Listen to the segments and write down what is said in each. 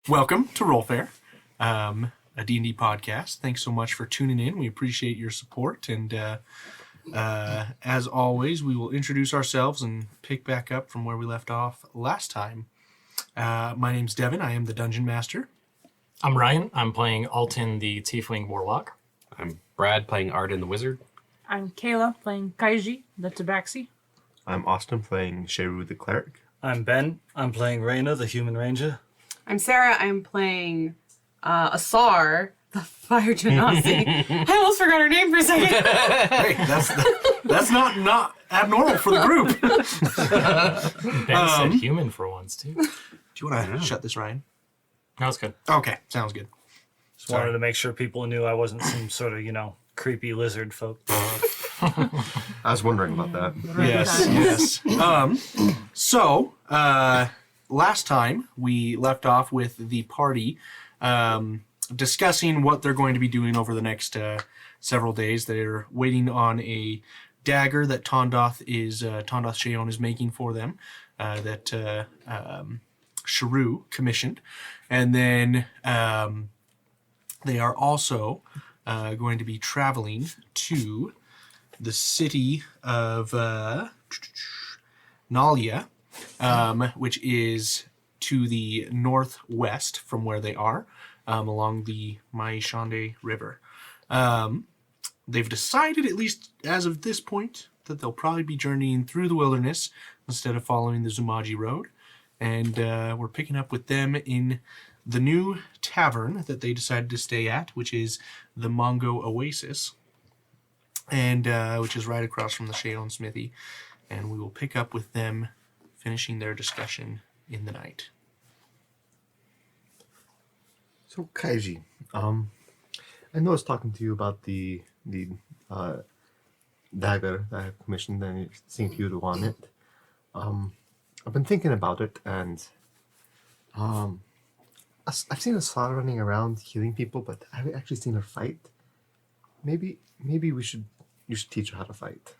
Welcome to RollFare, a D&D podcast. Thanks so much for tuning in. We appreciate your support. And as always, we will introduce ourselves and pick back up from where we left off last time. My name's Devin. I am the Dungeon Master. I'm Ryan. I'm playing Alton, the Tiefling Warlock. I'm Brad, playing Arden, the Wizard. I'm Kayla, playing Kaiji, the Tabaxi. I'm Austin, playing Sheru, the Cleric. I'm Ben. I'm playing Reyna, the Human Ranger. I'm Sarah. I'm playing Asar, the Fire Genasi. I almost forgot her name for a second. Hey, that's not abnormal for the group. Ben said human for once, too. Do you want to shut this, Ryan? That was good. Okay, sounds good. Just wanted to make sure people knew I wasn't some sort of, creepy lizard folk. I was wondering about that. Yes. So, last time we left off with the party discussing what they're going to be doing over the next several days. They're waiting on a dagger that Tondoth Shayon is making for them, that Sheru commissioned. And then they are also going to be traveling to the city of Nalia, which is to the northwest from where they are, along the Maishande River. They've decided, at least as of this point, that they'll probably be journeying through the wilderness instead of following the Zumaji Road. And we're picking up with them in the new tavern that they decided to stay at, which is the Mongo Oasis, and which is right across from the Shayon Smithy. And we will pick up with them finishing their discussion in the night. So, Kaiji, I know I was talking to you about the dagger that I commissioned, and it seemed you to want it. I've been thinking about it, and I've seen Asara running around healing people, but I haven't actually seen her fight. Maybe you should teach her how to fight.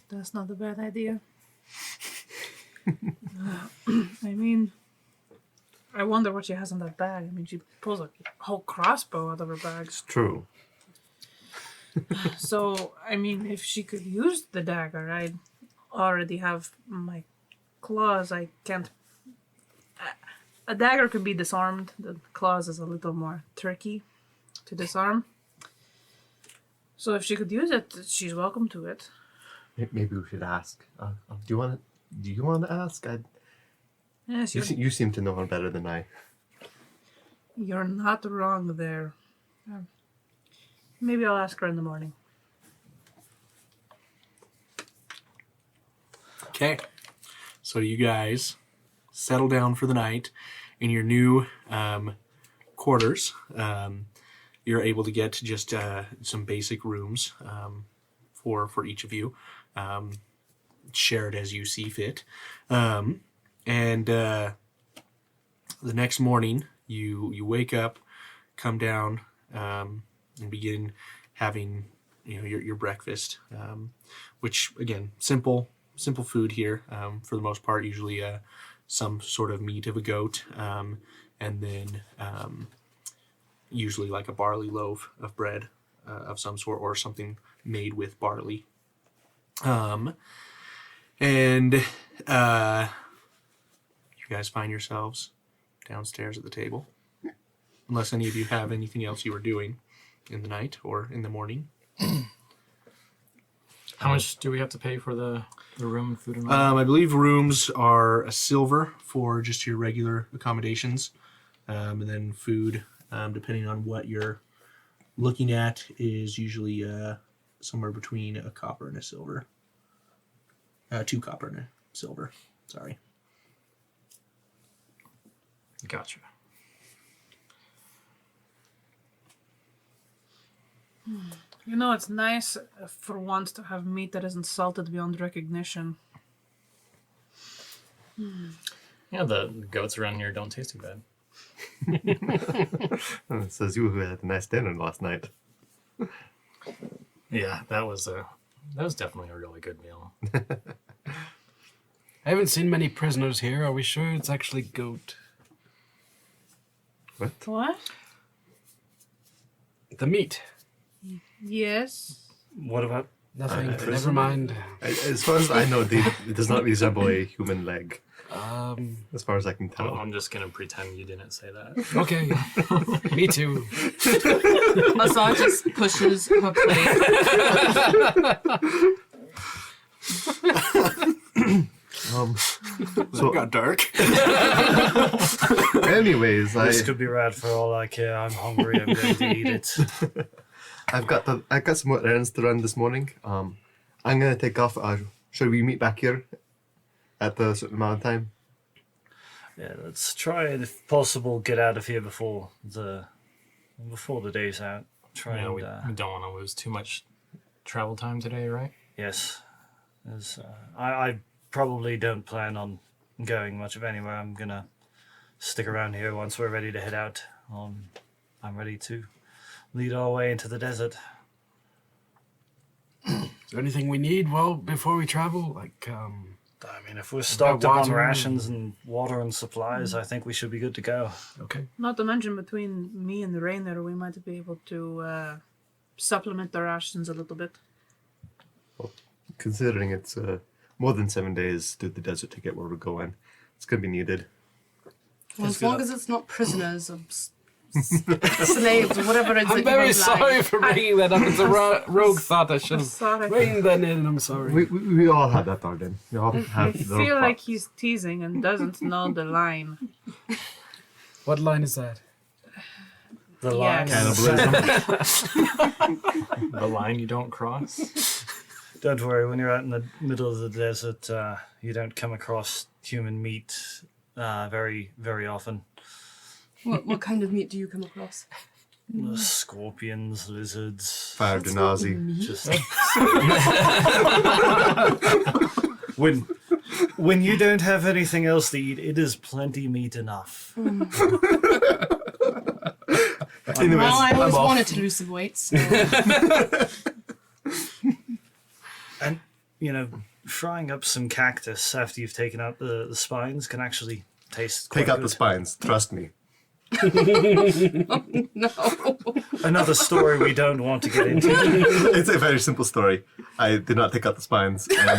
That's not a bad idea. I wonder what she has in that bag. She pulls a whole crossbow out of her bag. It's true. So, if she could use the dagger, I already have my claws. I can't... A dagger can be disarmed. The claws is a little more tricky to disarm. So if she could use it, she's welcome to it. Maybe we should ask. Do you want to ask? Yes, You seem to know her better than I. You're not wrong there. Maybe I'll ask her in the morning. Okay. So you guys settle down for the night in your new quarters. You're able to get just some basic rooms for each of you, shared as you see fit. And the next morning, you wake up, come down, and begin having your breakfast, which again simple food here for the most part. Usually some sort of meat of a goat, and then usually like a barley loaf of bread of some sort, or something made with barley. And you guys find yourselves downstairs at the table, unless any of you have anything else you were doing in the night or in the morning. How much do we have to pay for the room and food and all? I believe rooms are a silver for just your regular accommodations, and then food, depending on what you're looking at, is usually somewhere between a copper and a silver. 2 copper and a silver. Sorry. Gotcha. It's nice for once to have meat that isn't salted beyond recognition. Yeah, the goats around here don't taste too bad. It says you had a nice dinner last night. Yeah, that was definitely a really good meal. I haven't seen many prisoners here. Are we sure it's actually goat? What? The meat. Yes. What about? Nothing. Never mind. As far as I know, it does not resemble a human leg. As far as I can Well, tell. I'm just gonna pretend you didn't say that. Okay. Me too. Azad just pushes her plate. So it got dark. Anyways, This could be rad for all I care. I'm hungry. I'm going to eat it. I've got some more errands to run this morning. I'm gonna take off. Should we meet back here at the certain amount of time? Yeah, let's try and, if possible, get out of here before the day's out. Try Yeah, and we don't want to lose too much travel time today, right? yes, as I probably don't plan on going much of anywhere. I'm gonna stick around here once we're ready to head out. I'm ready to lead our way into the desert. Is there anything we need before we travel? Like, I mean, if we're stocked up on water rations and water and supplies, I think we should be good to go. okay. Not to mention, between me and the Rainer, we might be able to supplement the rations a little bit. Considering it's more than 7 days through the desert to get where we're going, it's gonna be needed. Well, as long as it's not prisoners or slaves or whatever it's I'm very sorry for bringing that up. It's a rogue thought. I should have Sorry. reined that in. I'm sorry. We all have that, Arden. We all have. I those feel like thoughts. he's teasing and doesn't know the line. What line is that? The Yes. line. Cannibalism. The line you don't cross. Don't worry, when you're out in the middle of the desert, you don't come across human meat very, very often. What kind of meat do you come across? Scorpions, lizards. Fire That's Denazi. not meat. Just when you don't have anything else to eat, it is plenty meat enough. Anyways, Well, I always I'm off. wanted to lose some weight, so And frying up some cactus after you've taken out the spines can actually taste quite Take out good. the spines. Trust me. no. Another story we don't want to get into. It's a very simple story. I did not take out the spines, and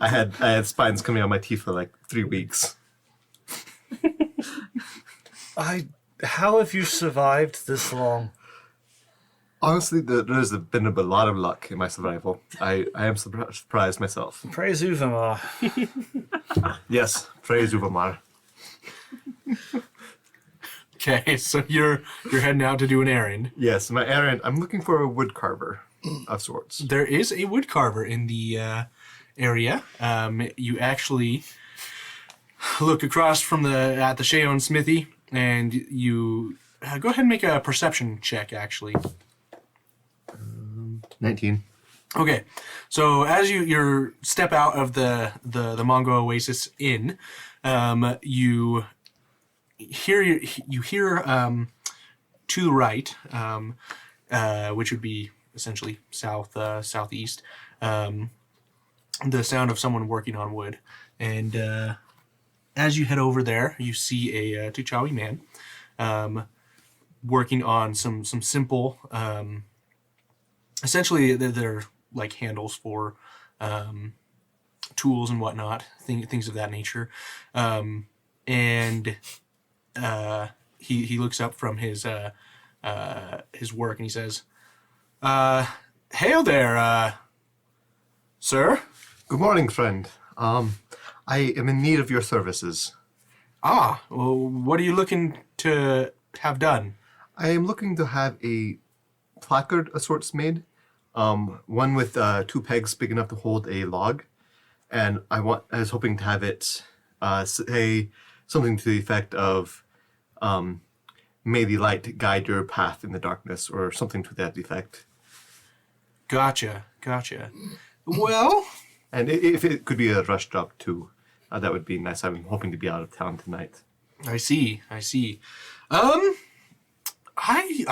I had spines coming out of my teeth for like 3 weeks. How have you survived this long? Honestly, there's been a lot of luck in my survival. I am surprised myself. Praise Uvamar. Yes, praise Uvamar. Okay, so you're heading out to do an errand. Yes, my errand. I'm looking for a wood carver of sorts. There is a wood carver in the area. You actually look across from at the Shayon Smithy, and you go ahead and make a perception check. Actually, 19. okay. So as you step out of the Mongo Oasis Inn, you hear to the right, which would be essentially southeast, the sound of someone working on wood. And as you head over there, you see a Tuchawi man working on some simple, essentially they're like handles for tools and whatnot, things of that nature. And he looks up from his work and he says, "Hail there, sir." Good morning, friend. I am in need of your services. Ah, well, what are you looking to have done? I am looking to have a placard of sorts made. One with 2 pegs big enough to hold a log, and I was hoping to have it say something to the effect of, "May the light guide your path in the darkness," or something to that effect. Gotcha. Well, And if it could be a rush job too, that would be nice. I'm hoping to be out of town tonight. I see. I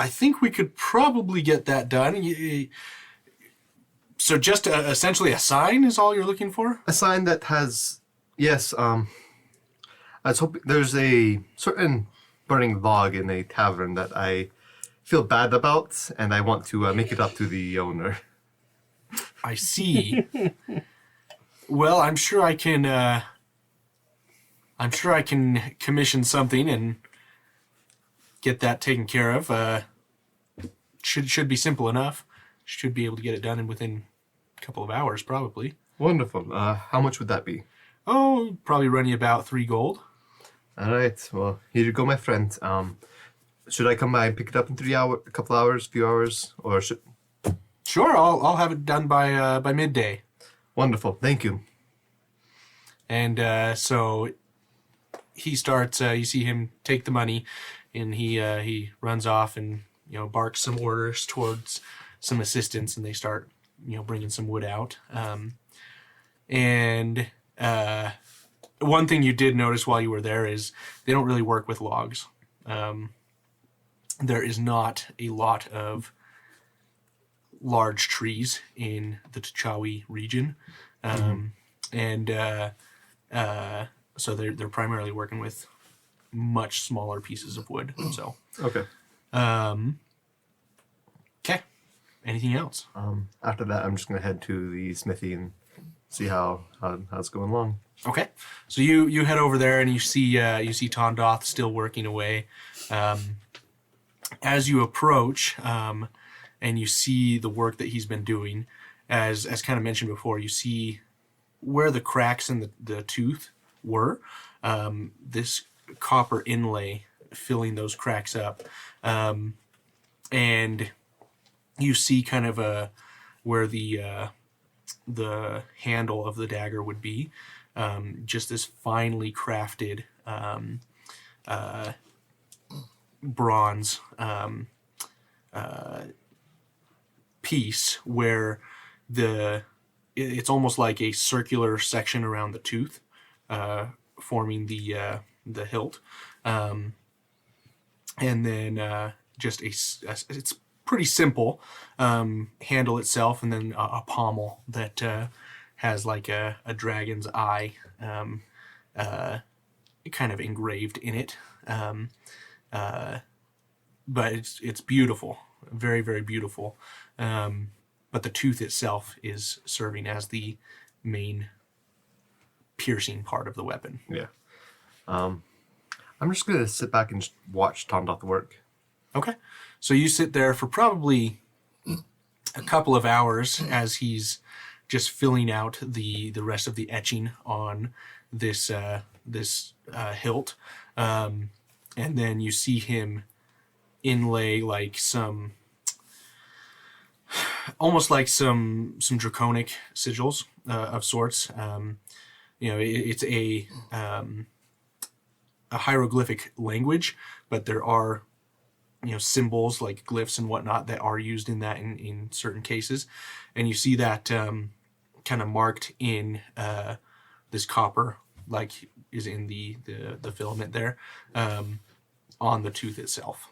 think we could probably get that done. So just essentially a sign is all you're looking for? A sign that has, yes, I was hoping there's a certain burning log in a tavern that I feel bad about, and I want to make it up to the owner. I see. Well, I'm sure I can commission something and get that taken care of. Should be simple enough. Should be able to get it done within a couple of hours, probably. Wonderful. How much would that be? Oh, probably run you about 3 gold. All right. Well, here you go, my friend. Should I come by and pick it up in a couple hours, few hours, or should? Sure, I'll have it done by midday. Wonderful. Thank you. And so he starts. You see him take the money, and he runs off and barks some orders towards some assistants, and they start bringing some wood out. And one thing you did notice while you were there is they don't really work with logs. There is not a lot of large trees in the T'Chawi region, and so they're primarily working with much smaller pieces of wood. So Okay. okay. Anything else? After that, I'm just gonna head to the smithy and see how it's going along. Okay, so you head over there and you see Tondoth still working away. As you approach, and you see the work that he's been doing, as kind of mentioned before, you see where the cracks in the tooth were. This copper inlay filling those cracks up, and you see kind of where the handle of the dagger would be. Just this finely crafted bronze piece where it's almost like a circular section around the tooth, forming the hilt, and then just it's pretty simple handle itself, and then a pommel that has like a dragon's eye kind of engraved in it. But it's beautiful, very, very beautiful. But the tooth itself is serving as the main piercing part of the weapon. Yeah. I'm just gonna sit back and just watch Tondoth work. Okay. So you sit there for probably a couple of hours as he's just filling out the rest of the etching on this hilt. And then you see him inlay like almost like some draconic sigils of sorts. It's a hieroglyphic language, but there are symbols like glyphs and whatnot that are used in that in certain cases, and you see that kind of marked in this copper, like is in the filament there, on the tooth itself.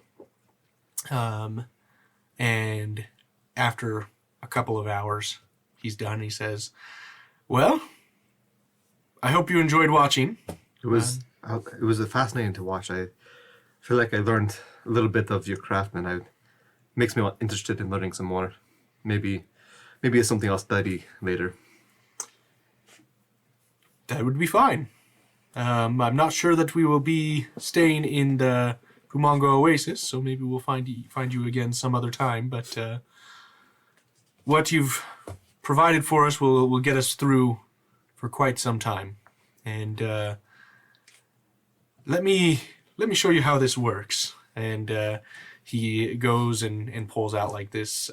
And after a couple of hours, he's done. He says, "Well, I hope you enjoyed watching." It was fascinating to watch. I feel like I learned a little bit of your craft, and it makes me interested in learning some more. Maybe it's something I'll study later. That would be fine. I'm not sure that we will be staying in the Kumongo Oasis, so maybe we'll find you again some other time. But what you've provided for us will get us through for quite some time. And let me show you how this works. And he goes and pulls out like this,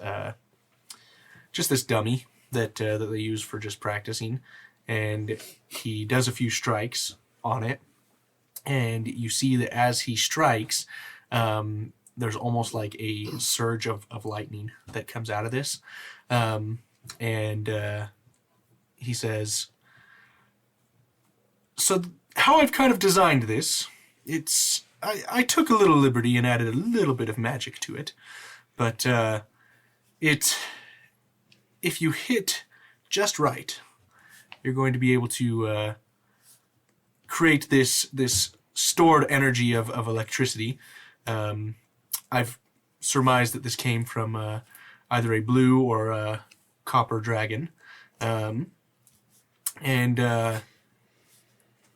just this dummy that they use for just practicing. And he does a few strikes on it. And you see that as he strikes, there's almost like a surge of lightning that comes out of this. And he says, so how I've kind of designed this, I took a little liberty and added a little bit of magic to it. But if you hit just right, you're going to be able to create this stored energy of electricity. I've surmised that this came from either a blue or a copper dragon. And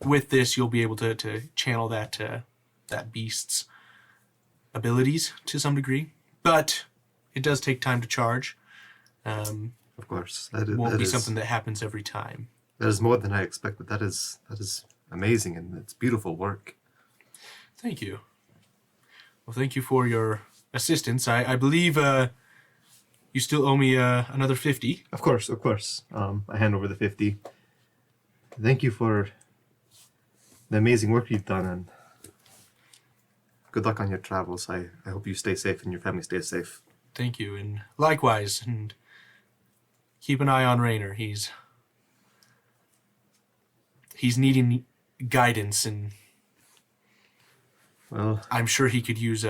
with this, you'll be able to channel that beast's abilities to some degree. But it does take time to charge. Of course. Won't be something that happens every time. That is more than I expected. That is amazing, and it's beautiful work. Thank you. Well, thank you for your assistance. I believe you still owe me another 50. Of course. I hand over the 50. Thank you for the amazing work you've done, and good luck on your travels. I hope you stay safe and your family stays safe. Thank you, and likewise, and keep an eye on Rainer. He's needing guidance, and Well, I'm sure he could use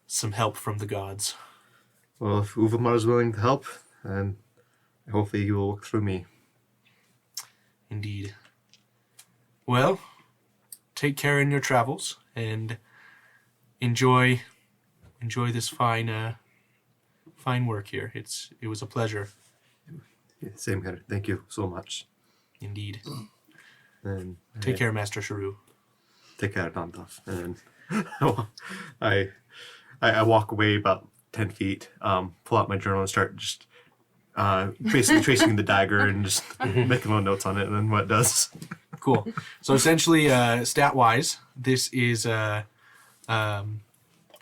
some help from the gods. well, if Uvamar is willing to help, and hopefully he will work through me. Indeed. Well, take care in your travels, and enjoy this fine work here. It was a pleasure. Yeah, same here. Thank you so much. Indeed. And Take care, Master Sharu. Take care, Dandov. And I walk away about 10 feet, pull out my journal and start just tracing the dagger and just making little notes on it and then what it does. Cool. So essentially, stat-wise, this is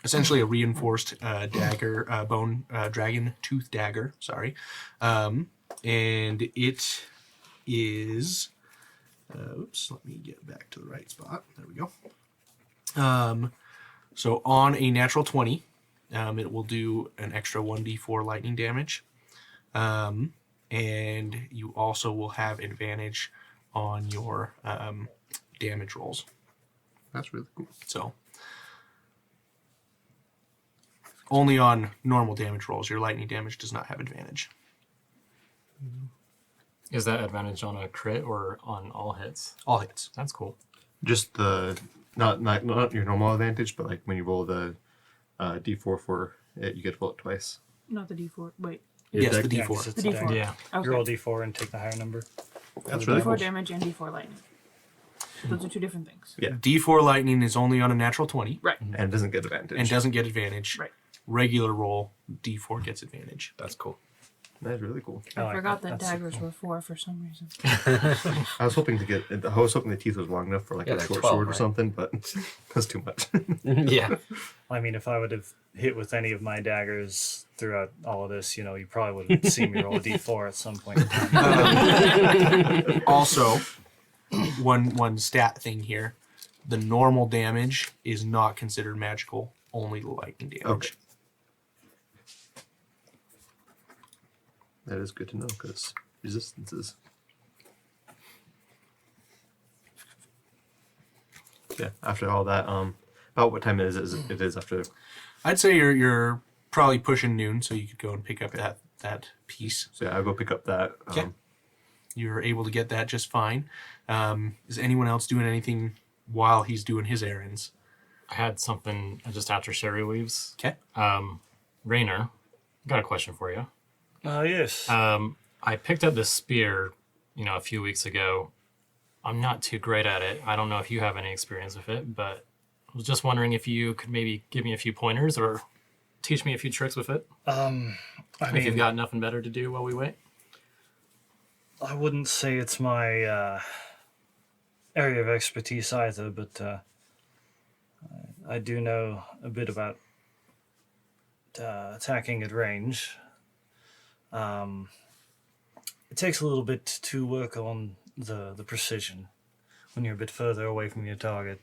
essentially a reinforced dagger, bone dragon tooth dagger. Sorry, and it is. Oops. Let me get back to the right spot. There we go. So on a natural 20, it will do an extra 1d4 lightning damage, and you also will have advantage on your damage rolls. That's really cool. So only on normal damage rolls. Your lightning damage does not have advantage. Is that advantage on a crit or on all hits? All hits. That's cool. Just the not your normal advantage, but like when you roll the d4 for it, you get to roll it twice. Not the D4. Wait. Yes, the Yeah, D4. 'cause it's The a D4. dagger. Yeah. Okay. You roll d4 and take the higher number. That's really D4 cool. damage and D4 lightning. Those are two different things. Yeah. D4 lightning is only on a natural 20 Right. And it doesn't get advantage. and doesn't get advantage. Right. Regular roll, D4 gets advantage. That's cool. That's really cool. I I like forgot that. that That's daggers cool. were 4 for some reason. I was hoping the teeth was long enough for like Yeah, a they're short 12, sword or right? something, but that's too much. Yeah. I mean, if I would have hit with any of my daggers throughout all of this, you probably would have seen me roll a d4 at some point in time. Also, one stat thing here: the normal damage is not considered magical. Only the lightning damage. Okay. That is good to know because resistances. Yeah. After all that, about what time it is after. I'd say you're probably pushing noon, so you could go and pick up that piece. So yeah, I'll go pick up that. Okay. You're able to get that just fine. Is anyone else doing anything while he's doing his errands? I had something just after Sherry leaves. Okay. Rainer, got a question for you. Oh, yes. I picked up this spear, a few weeks ago. I'm not too great at it. I don't know if you have any experience with it, but I was just wondering if you could maybe give me a few pointers or teach me a few tricks with it. I If you've mean, got nothing better to do while we wait. I wouldn't say it's my area of expertise either, but I do know a bit about attacking at range. It takes a little bit to work on the precision when you're a bit further away from your target.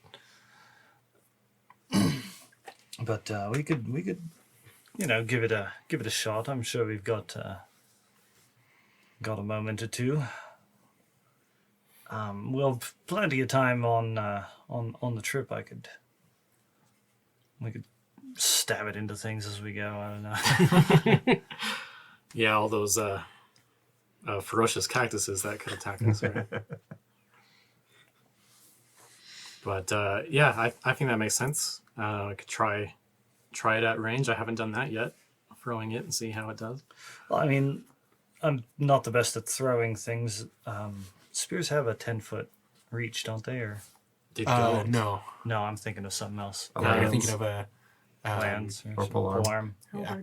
But we could give it a shot. I'm sure we've got a moment or two. We'll have plenty of time on the trip. We could stab it into things as we go. I don't know. Yeah, all those ferocious cactuses that could attack us, right? But yeah, I think that makes sense. I could try it at range. I haven't done that yet. Throwing it and see how it does. Well, I mean, I'm not the best at throwing things. Spears have a 10-foot reach, don't they? Or Did go. No. no, I'm thinking of something else. No, you're thinking of a Lance or polearm.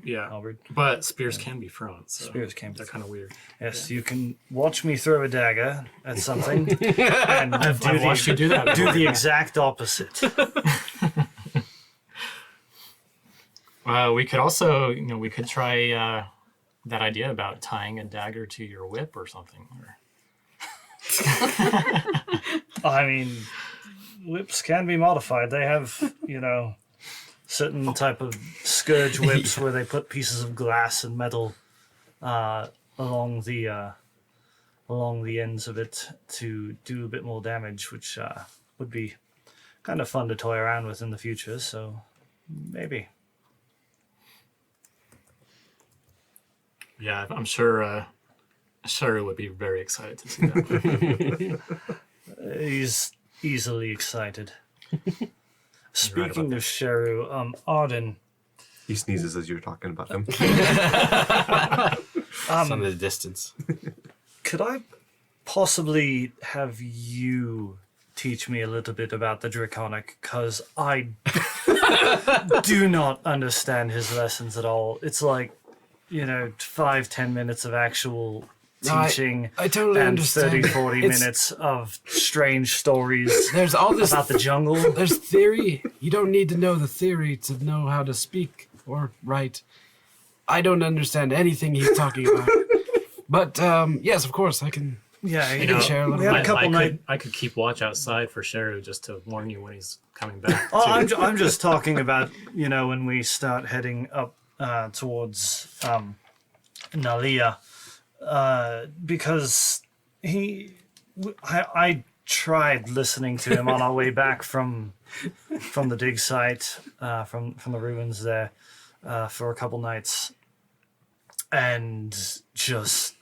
Yeah. Halberd. But spears can be thrown. So Spears can be They're kind of weird. Yes, you can watch me throw a dagger at something, and I've watched you do that. do the exact opposite. We could also, we could try that idea about tying a dagger to your whip or something. I mean, whips can be modified. They have, certain type of scourge whips where they put pieces of glass and metal along the ends of it to do a bit more damage, which would be kind of fun to toy around with in the future. So maybe. Yeah, I'm sure Sherry would be very excited to see that. He's easily excited. Speaking about of Sheru, Arden, He sneezes as you're talking about him. Some of the distance. could I possibly have you teach me a little bit about the Draconic? Because I do not understand his lessons at all. It's like, 5-10 minutes of actual teaching I totally and understand. 30-40 It's- minutes of strange stories There's all this. about the jungle. There's theory. You don't need to know the theory to know how to speak or write. I don't understand anything he's talking about. But yes, of course, I can. Yeah, I can share a little we had a bit. couple nights. I could keep watch outside for Sheru just to warn you when he's coming back. Oh, too. I'm just talking about, when we start heading up towards Nalia, because I tried listening to him on our way back from the dig site, from the ruins there, for a couple nights, and just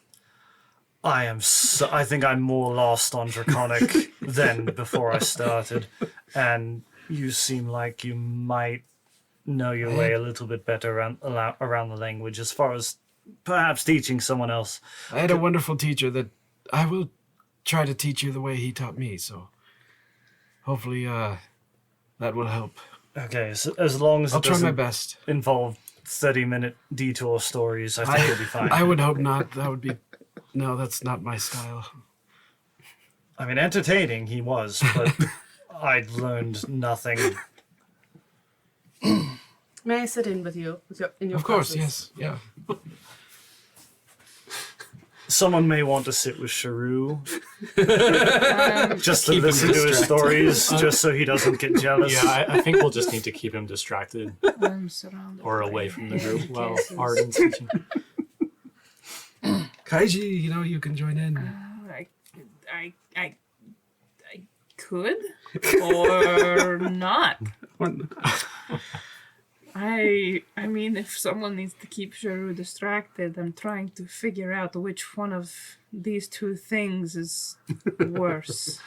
I think I'm more lost on Draconic than before I started, and you seem like you might know your way a little bit better around the language, as far as perhaps teaching someone else. I had a wonderful teacher that I will try to teach you the way he taught me. So hopefully that will help. Okay, so as long as I'll it try my doesn't best. involve 30-minute detour stories, I think you'll be fine. I would hope not. That would be. No, that's not my style. I mean, entertaining he was, but I learned nothing. May I sit in with you? In your Of course, classes? yes. Yeah. Someone may want to sit with Sharu just to Keep him listen to his distracted. stories, just so he doesn't get jealous. Yeah, I think we'll just need to keep him distracted I'm surrounded or by away from the group while cases. Arden's teaching. Kaiji, you can join in. I could or not. I mean, if someone needs to keep Sharu distracted, I'm trying to figure out which one of these two things is worse.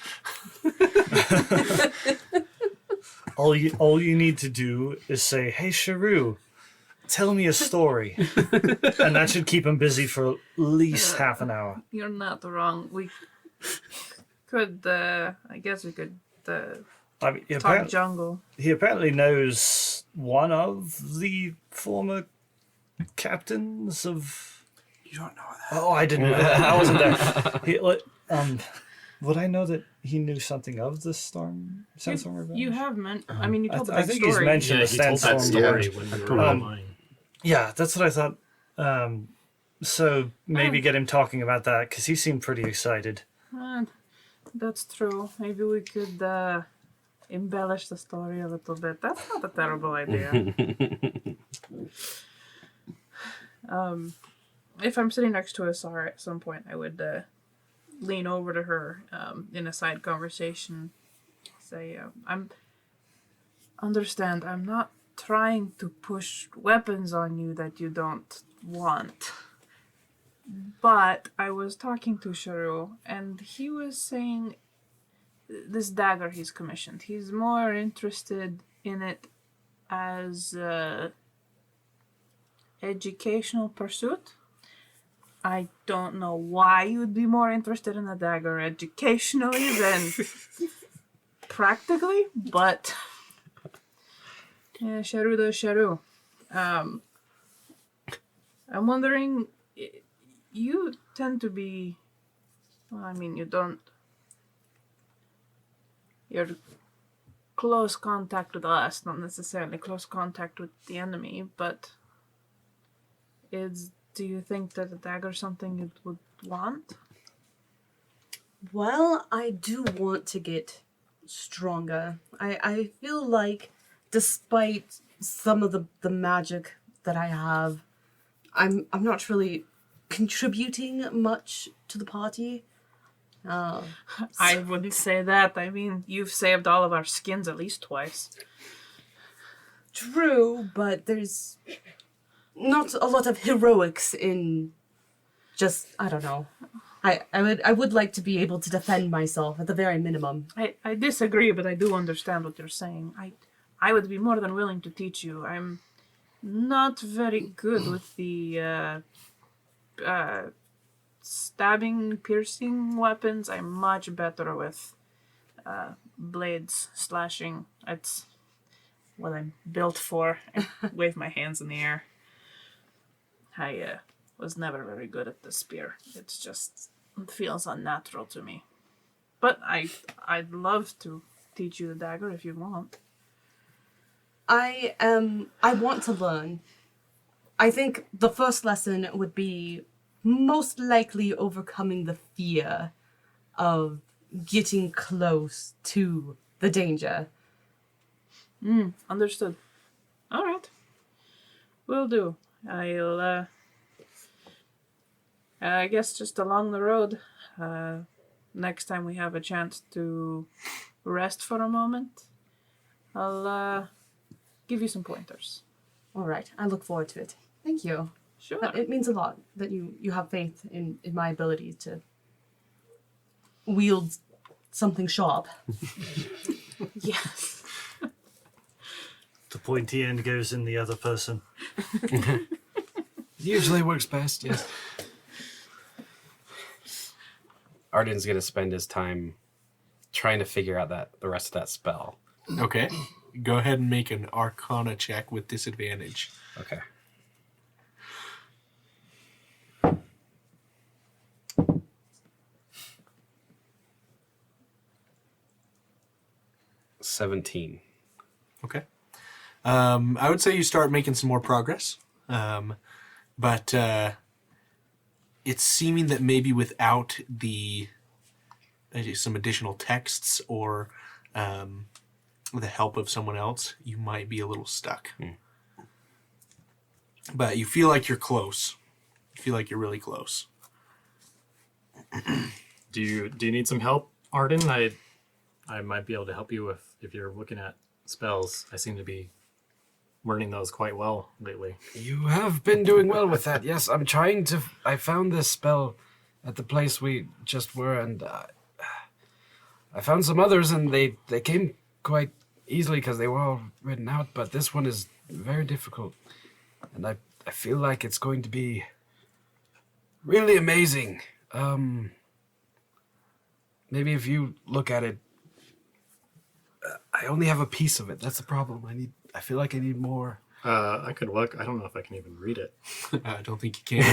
All you need to do is say, "Hey, Sharu, tell me a story," and that should keep him busy for at least half an hour. You're not wrong. We could, I guess we could I mean, talk jungle. he apparently knows one of the former captains of. You don't know that. Oh, I didn't know that. I wasn't there. Would I know that he knew something of the Sandstorm Revenge? You have I mean, you told the I big think he's story. mentioned Yeah, the he told that Sandstorm story Revenge. when we were online. Yeah, that's what I thought. So maybe get him talking about that, because he seemed pretty excited. That's true. Maybe we could embellish the story a little bit. That's not a terrible idea. If I'm sitting next to a Sar at some point, I would lean over to her in a side conversation. Say, I'm not trying to push weapons on you that you don't want. But I was talking to Sharu, and he was saying this dagger he's commissioned. He's more interested in it as a educational pursuit. I don't know why you would be more interested in a dagger educationally than practically, but yeah, Sharu does Sharu. I'm wondering, you tend to be, well, I mean, you're close contact with us, not necessarily close contact with the enemy, but do you think that a dagger is something you would want? Well, I do want to get stronger. I feel like despite some of the magic that I have, I'm not really contributing much to the party. I wouldn't say that. I mean, you've saved all of our skins at least twice. True, but there's not a lot of heroics in just, I don't know. I would like to be able to defend myself at the very minimum. I disagree, but I do understand what you're saying. I would be more than willing to teach you. I'm not very good with the stabbing, piercing weapons. I'm much better with blades, slashing. It's what I'm built for. I wave my hands in the air. I was never very good at the spear. It feels unnatural to me. But I'd love to teach you the dagger if you want. I want to learn. I think the first lesson would be most likely overcoming the fear of getting close to the danger. Understood. All right. Will do. I'll, I guess just along the road, next time we have a chance to rest for a moment, I'll, give you some pointers. All right. I look forward to it. Thank you. Sure. It means a lot that you have faith in my ability to wield something sharp. Yes. The pointy end goes in the other person. Usually works best, yes. Arden's going to spend his time trying to figure out the rest of that spell. Okay. Go ahead and make an Arcana check with disadvantage. Okay. $17. Okay. I would say you start making some more progress. But it's seeming that maybe without some additional texts or the help of someone else, you might be a little stuck. But you feel like you're close. You feel like you're really close. Do you need some help, Arden? I might be able to help you if you're looking at spells. I seem to be learning those quite well lately. You have been doing well with that, yes. I found this spell at the place we just were, and I found some others, and they came quite easily because they were all written out, but this one is very difficult. And I feel like it's going to be really amazing. Maybe if you look at it, I only have a piece of it. That's the problem. I feel like I need more. I could look. I don't know if I can even read it. I don't think you can.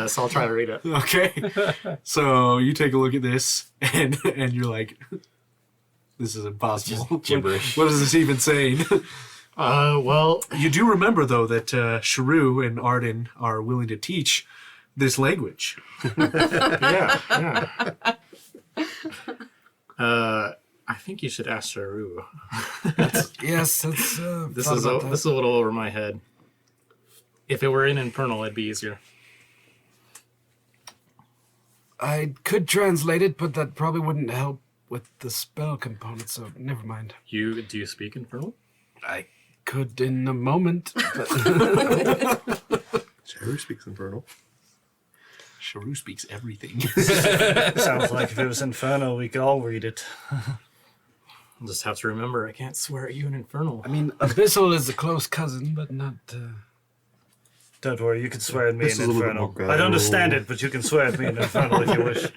So I'll try to read it. Okay. So you take a look at this, and you're like, this is impossible. Gibberish. What is this even saying? Well, You do remember, though, that Sharu and Arden are willing to teach this language. yeah. I think you should ask Sharu. Yes, that's... This is a little over my head. If it were in Infernal, it'd be easier. I could translate it, but that probably wouldn't help with the spell component, so never mind. Do you speak Infernal? I could in a moment, but... Sharu speaks Infernal. Sharu speaks everything. Sounds like if it was Infernal, we could all read it. I'll just have to remember I can't swear at you in Infernal. I mean, Abyssal is a close cousin, but not. Don't worry, you can swear at me This in is a little bit Infernal. more I don't understand guttural. it, but you can swear at me in Infernal if you wish.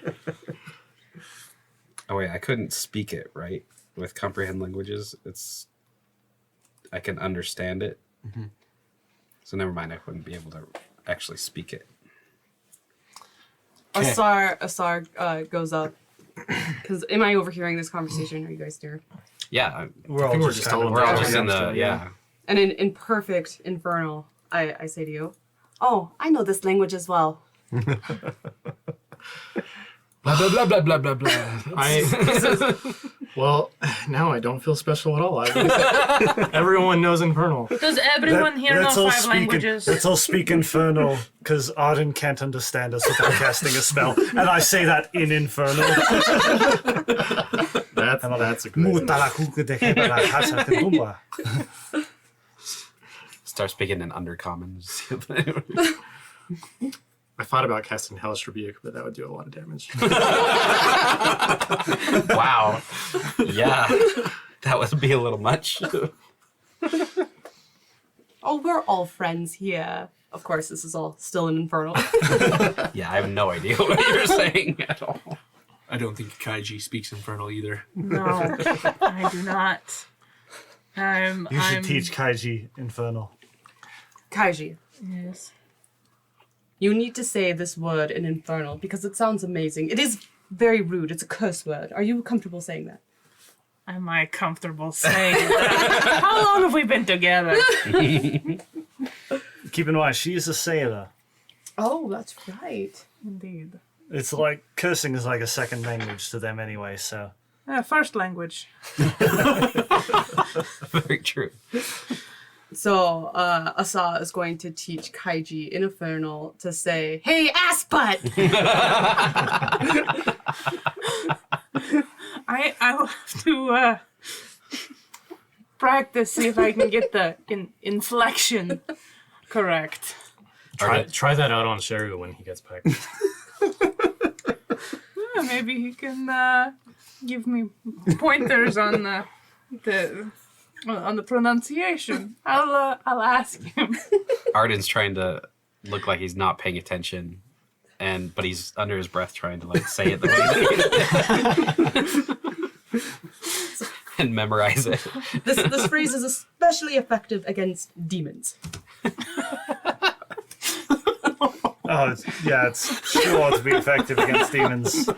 Oh wait, I couldn't speak it, right? With comprehend languages, I can understand it. Mm-hmm. So never mind, I wouldn't be able to actually speak it. Okay. Asar goes up. Because am I overhearing this conversation? Are you guys there? Yeah, We're all think we're just just kind all of we're all Yeah, just in the yeah. And in perfect Infernal, I say to you, "Oh, I know this language as well." Blah blah blah blah blah blah blah. Well, now I don't feel special at all. Everyone knows Infernal. Does everyone here know 5 languages? Let's all speak Infernal, because Arden can't understand us without casting a spell. And I say that in Infernal. That's a great one. Start speaking in undercommon. I thought about casting Hellish Rebuke, but that would do a lot of damage. Wow. Yeah, that would be a little much. Oh, we're all friends here. Of course, this is all still in Infernal. Yeah, I have no idea what you're saying at all. I don't think Kaiji speaks Infernal either. No, I do not. You should teach Kaiji Infernal. Kaiji, Yes. you need to say this word in Infernal because it sounds amazing. It is very rude. It's a curse word. Are you comfortable saying that? Am I comfortable saying that? How long have we been together? Keep in mind, she is a sailor. Oh, that's right. Indeed. It's like, cursing is like a second language to them anyway, so. First language. Very true. So, Asa is going to teach Kaiji in Infernal to say, "Hey, ass butt!" I will have to practice, see if I can get the inflection correct. Try that out on Sheru when he gets back. Maybe he can give me pointers on the pronunciation. I'll ask him. Arden's trying to look like he's not paying attention, but he's under his breath trying to like say it the way and memorize it. This phrase is especially effective against demons. Oh, it's sure to be effective against demons.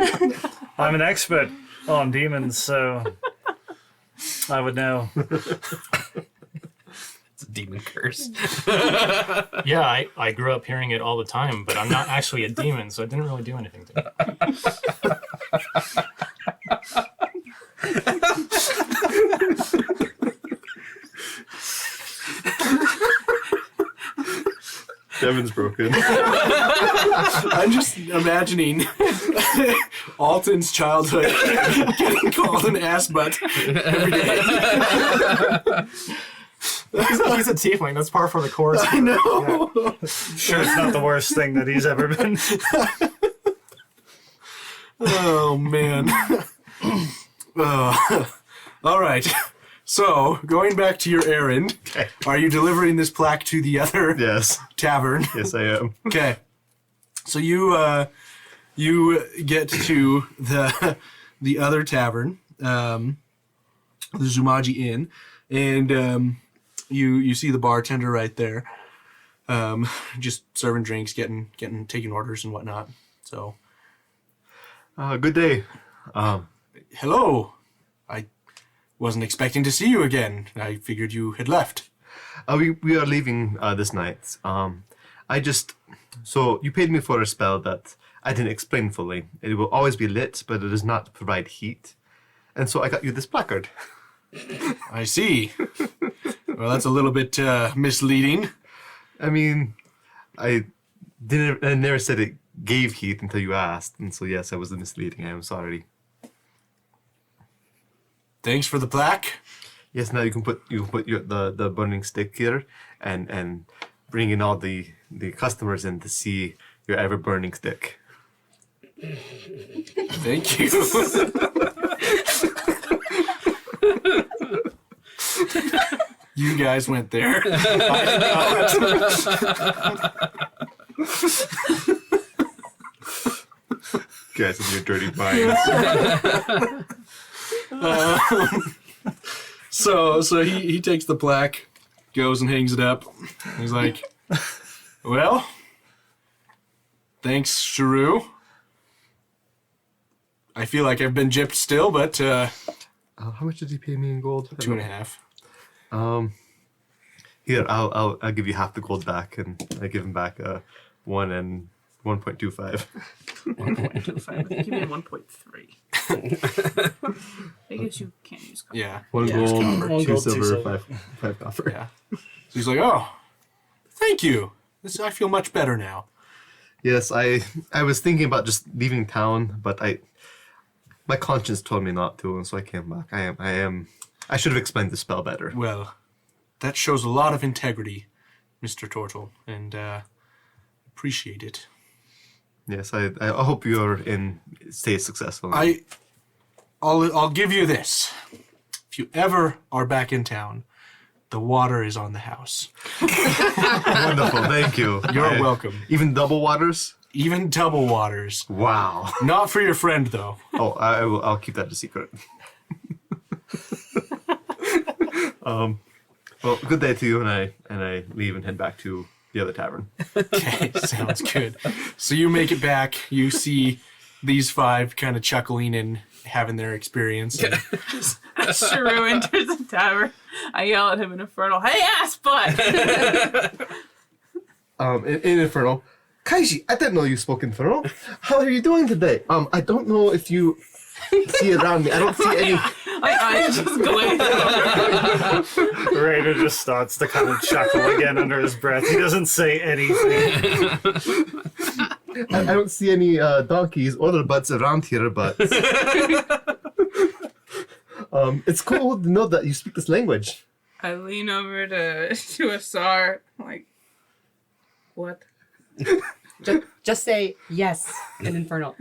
I'm an expert on demons, so I would know. It's a demon curse. Yeah, I grew up hearing it all the time, but I'm not actually a demon, so it didn't really do anything to me. Devin's broken. I'm just imagining Alton's childhood getting called an ass butt every day. He's a tiefling. That's par for the course. I know. Sure, it's not the worst thing that he's ever been. Oh, man. All right. So, going back to your errand, are you delivering this plaque to the other Yes. tavern? Yes, I am. Okay. So you get to the other tavern, the Zumaji Inn, and you see the bartender right there, just serving drinks, taking orders and whatnot. So, Good day. hello. I wasn't expecting to see you again. I figured you had left. We are leaving this night. So you paid me for a spell that I didn't explain fully. It will always be lit, but it does not provide heat. And so I got you this placard. I see. Well, that's a little bit misleading. I mean, I never said it gave heat until you asked, and so yes, I was misleading. I am sorry. Thanks for the plaque. Yes, now you can put the burning stick here, and bring in all the customers in to see your ever burning stick. Thank you. You guys went there. Guys with your dirty minds. So he takes the plaque, goes and hangs it up. He's like, well, thanks, Shrew. I feel like I've been gypped still, but How much did he pay me in gold? 2.5. Here, I'll give you half the gold back, and I give him back 1 and 1.25. 1.25. Give me a 1.3. I guess you can't use copper. Yeah. 1 Yeah, gold, one 2 gold, 2 silver, silver. 5 copper. Yeah. So he's like, oh, thank you. I feel much better now. Yes, I was thinking about just leaving town, but my conscience told me not to, and so I came back. I should have explained the spell better. Well, that shows a lot of integrity, Mr. Tortle, and appreciate it. Yes, I hope stay successful. I'll give you this. If you ever are back in town, the water is on the house. Wonderful, thank you. You're welcome. Even double waters? Even double waters. Wow. Not for your friend, though. Oh, I'll keep that a secret. Well, good day to you, and I leave and head back to the other tavern. Okay, sounds good. So you make it back. You see these 5 kind of chuckling and having their experience. And Shrew enters the tavern. I yell at him in Infernal, hey, ass butt! In Infernal, Kaiji, I didn't know you spoke Infernal. How are you doing today? I don't know if you see around me. I don't see any. I just glaze over. Raider just starts to kind of chuckle again under his breath. He doesn't say anything. I don't see any donkeys or their butts around here, but it's cool to know that you speak this language. I lean over to Asar, like, what? Just say yes in Infernal.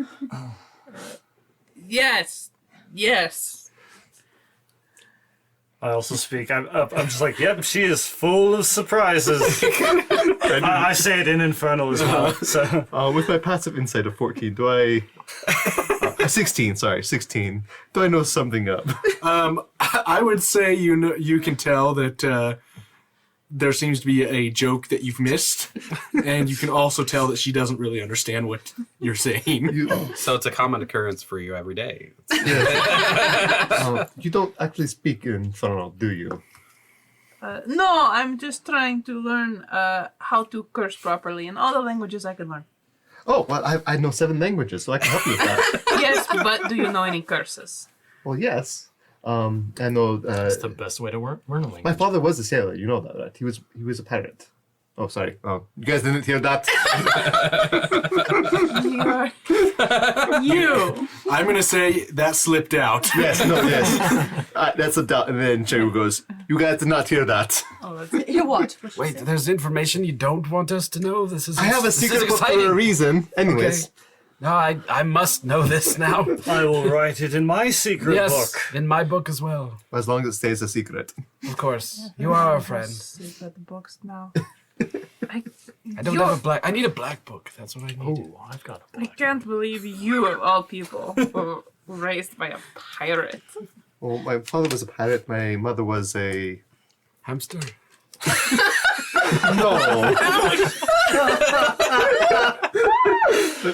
Yes. I also speak. I'm just like, yep, she is full of surprises. I say it in Infernal as well. So With my passive insight of 14, do I... 16, sorry, 16. Do I know something up? I would say you can tell that there seems to be a joke that you've missed, and you can also tell that she doesn't really understand what you're saying. So it's a common occurrence for you every day. You don't actually speak Infernal, do you? No, I'm just trying to learn how to curse properly in all the languages I can learn. Oh, well, I know 7 languages, so I can help you with that. Yes, but do you know any curses? Well, yes. I know... That's the best way to learn a language. my father was a sailor, you know that, right? He was a pirate. Oh, sorry. Oh, you guys didn't hear that? You. I'm going to say that slipped out. Yes. That's a doubt. And then Cheru goes, you guys did not hear that. Oh, that's Hear what? Wait, there's information you don't want us to know? This is I have a this is secret book for exciting. a reason. Anyways. Okay. No, I must know this now. I will write it in my secret Yes, book. in my book as well. As long as it stays a secret. Of course. You are our friend. Secret books now. I don't have a black... I need a black book. That's what I need. Ooh, I've got a I can't believe you, of all people, were raised by a pirate. Well, my father was a pirate. My mother was a... Hamster. No.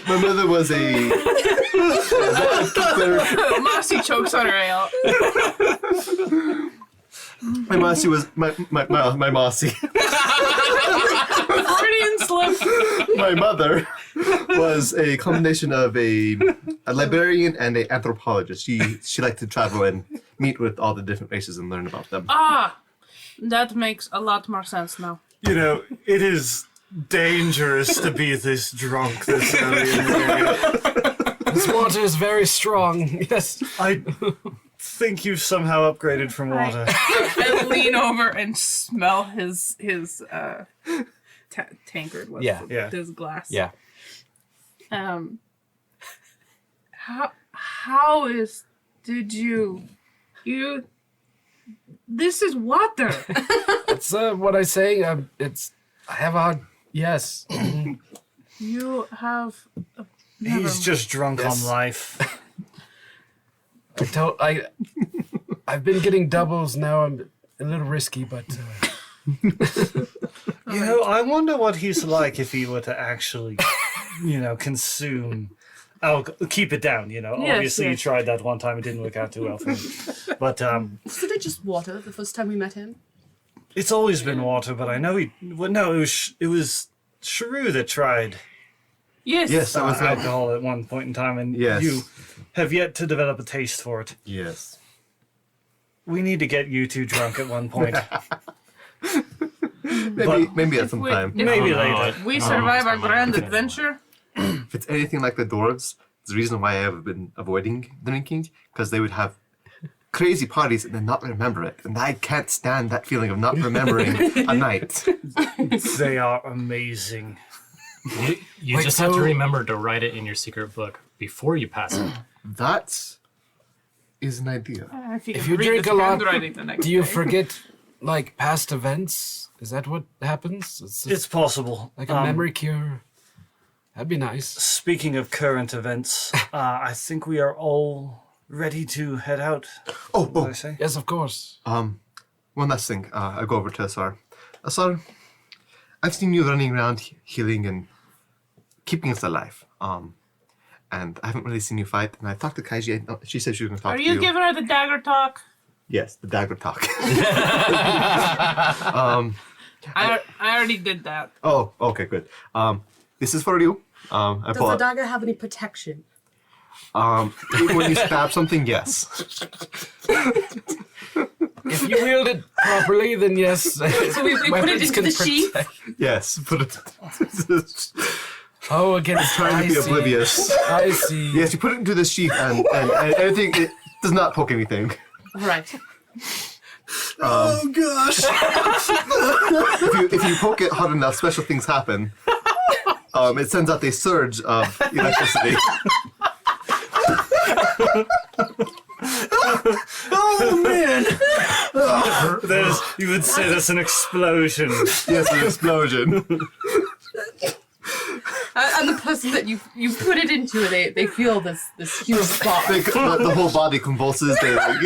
My mother was a... Marcy chokes on her ale. My Mossy was... My Mossy. Freudian slip. My mother was a combination of a librarian and an anthropologist. She liked to travel and meet with all the different races and learn about them. Ah, that makes a lot more sense now. You know, it is dangerous to be this drunk this early in the day. This water is very strong. Yes. I think you've somehow upgraded from water. I lean over and smell his tankard with Yeah. Yeah. his glass. Yeah. Did you? This is water. That's what I say. I have a yes. You have. He's just drunk Yes. on life. I've been getting doubles now. I'm a little risky, but You know, I wonder what he's like if he were to actually, consume. Keep it down, Yes, Obviously, you yes. tried that one time; it didn't work out too well for him. But Wasn't it just water the first time we met him? it's always been water. But I know it was Shrew that tried Yes. Yes, that was alcohol at one point in time, and Yes. you have yet to develop a taste for it. Yes. We need to get you two drunk at one point. Maybe at some we- time. if Maybe I don't know. later. We I don't survive know our what's grand going on. adventure. If it's anything like the dwarves, it's the reason why I have been avoiding drinking, because they would have crazy parties and then not remember it. And I can't stand that feeling of not remembering a night. They are amazing. You Wait, just have to so- remember to write it in your secret book before you pass it. That is an idea. if you drink a lot, the next do you day. forget like past events? Is that what happens? It's possible. like a memory cure. That'd be nice. Speaking of current events, I think we are all ready to head out. What did I say? Yes, of course. One last thing. I go over to Asar. Asar, I've seen you running around healing and keeping us alive. And I haven't really seen you fight. And I talked to Kaiji. She said she was going to talk Are to you giving her the dagger talk? Yes, the dagger talk. I already did that. Oh, okay, good. This is for you. I Does the bought. dagger have any protection? When you stab something, yes. If you wield it properly, then yes. So we put it weapons into can the sheath? protect. Yes, but it's Oh, again, trying to be I see. oblivious. I see. Yes, you put it into the sheath and everything. It does not poke anything. Right. Oh gosh! if you poke it hard enough, special things happen. It sends out a surge of electricity. Oh man! You would say that's an explosion. Yes, an explosion. And the person that you put it into, they feel this huge spark. The whole body convulses. They like,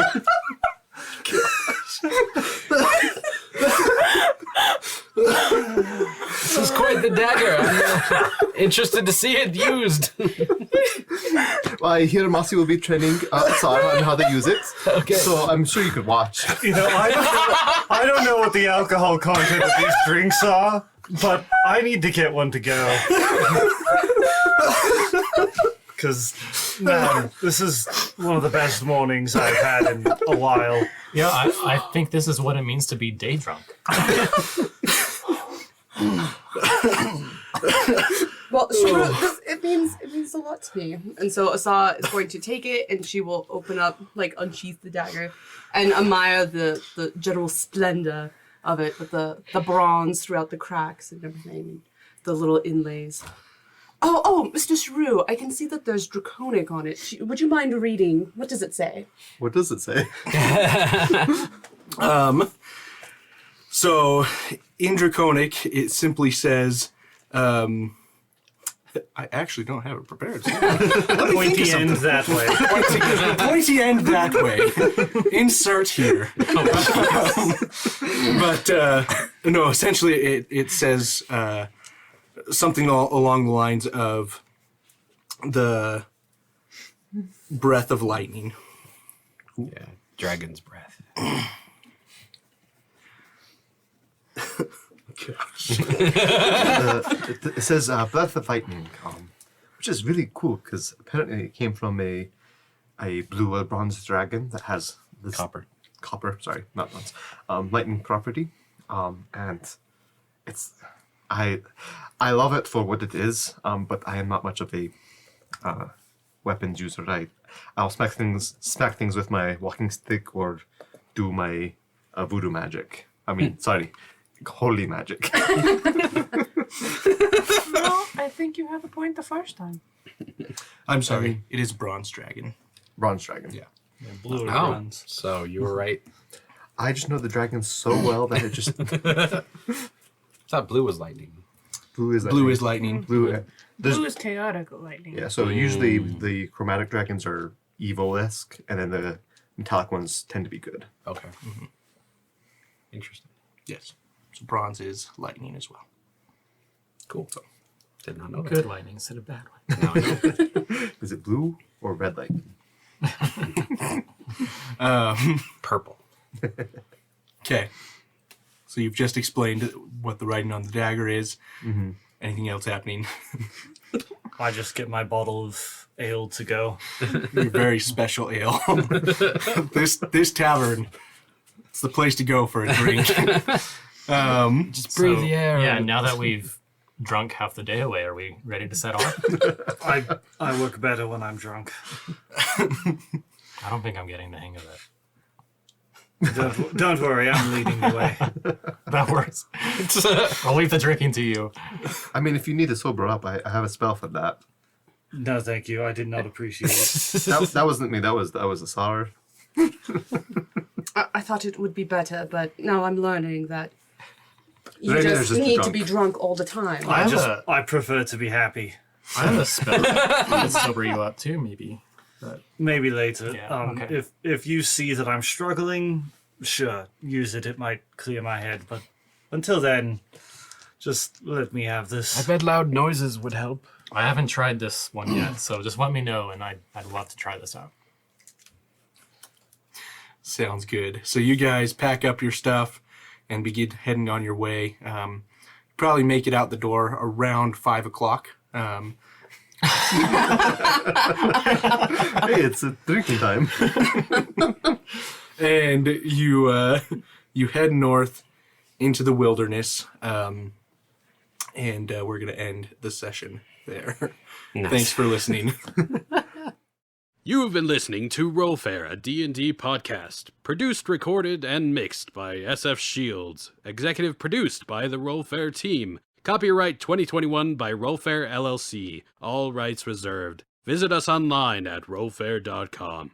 This is quite the dagger. I'm interested to see it used. well, I hear Masi will be training Asar on how to use it. Okay. So I'm sure you could watch. I don't know what the alcohol content of these drinks are, but I need to get one to go. Because, man, this is one of the best mornings I've had in a while. Yeah, I think this is what it means to be day drunk. Well, it means a lot to me. And so Asa is going to take it, and she will open up, unsheath the dagger, and admire the general splendor of it, with the bronze throughout the cracks and everything, and the little inlays. Oh, Mr. Shrew, I can see that there's draconic on it. Would you mind reading? What does it say? What does it say? So in Draconic, it simply says, I actually don't have it prepared. Pointy end that way. Pointy end that way. Insert here. But no, essentially it says something along the lines of the breath of lightning. Yeah, dragon's breath. It says breath of lightning, which is really cool because apparently it came from a blue or bronze dragon that has this copper, sorry, not bronze, lightning property, and it's I love it for what it is, but I am not much of a weapons user. I'll smack things with my walking stick or do my voodoo magic. I mean, sorry, holy magic. Well, I think you had a point the first time. I'm sorry, it is bronze dragon. Bronze dragon. Yeah. Yeah, blue or Oh, bronze. so you were right. I just know the dragons so well that it just I thought blue was lightning. blue is Blue is lightning. blue. There's, Blue is chaotic lightning. yeah, so usually the chromatic dragons are evil-esque, and then the metallic ones tend to be good. Okay. Interesting. Yes. So bronze is lightning as well. Cool. Did not know that. Good lightning instead of bad lightning. Now I know. Is it blue or red lightning? Purple. Okay. So you've just explained what the writing on the dagger is. Anything else happening? I just get my bottle of ale to go. Your very special ale. This tavern, it's the place to go for a drink. Just breathe the air. Yeah, and- now that we've drunk half the day away, are we ready to set off? I work better when I'm drunk. I don't think I'm getting the hang of it. Don't worry, I'm leading the way. That works. I'll leave the drinking to you. I mean, if you need to sober up, I have a spell for that. No, thank you. I did not appreciate it. That wasn't me. That was a Sar. I thought it would be better, but now I'm learning that you Right, just just need drunk. to be drunk all the time. I prefer to be happy. I have a spell that could sober you up too, maybe. Maybe later. Yeah, okay. If you see that I'm struggling, sure, use it. It might clear my head. But until then, just let me have I this. bet loud noises would help. I haven't tried this one yet, so just let me know, and I'd love to try this out. Sounds good. So you guys pack up your stuff and begin heading on your way. Probably make it out the door around 5 o'clock. Hey, it's a drinking time. And you head north into the wilderness. And we're going to end the session there. Nice. Thanks for listening. You have been listening to RollFare, a D&D podcast. Produced, recorded, and mixed by SF Shields. Executive produced by the RollFare team. Copyright 2021 by RollFare LLC. All rights reserved. Visit us online at rollfare.com.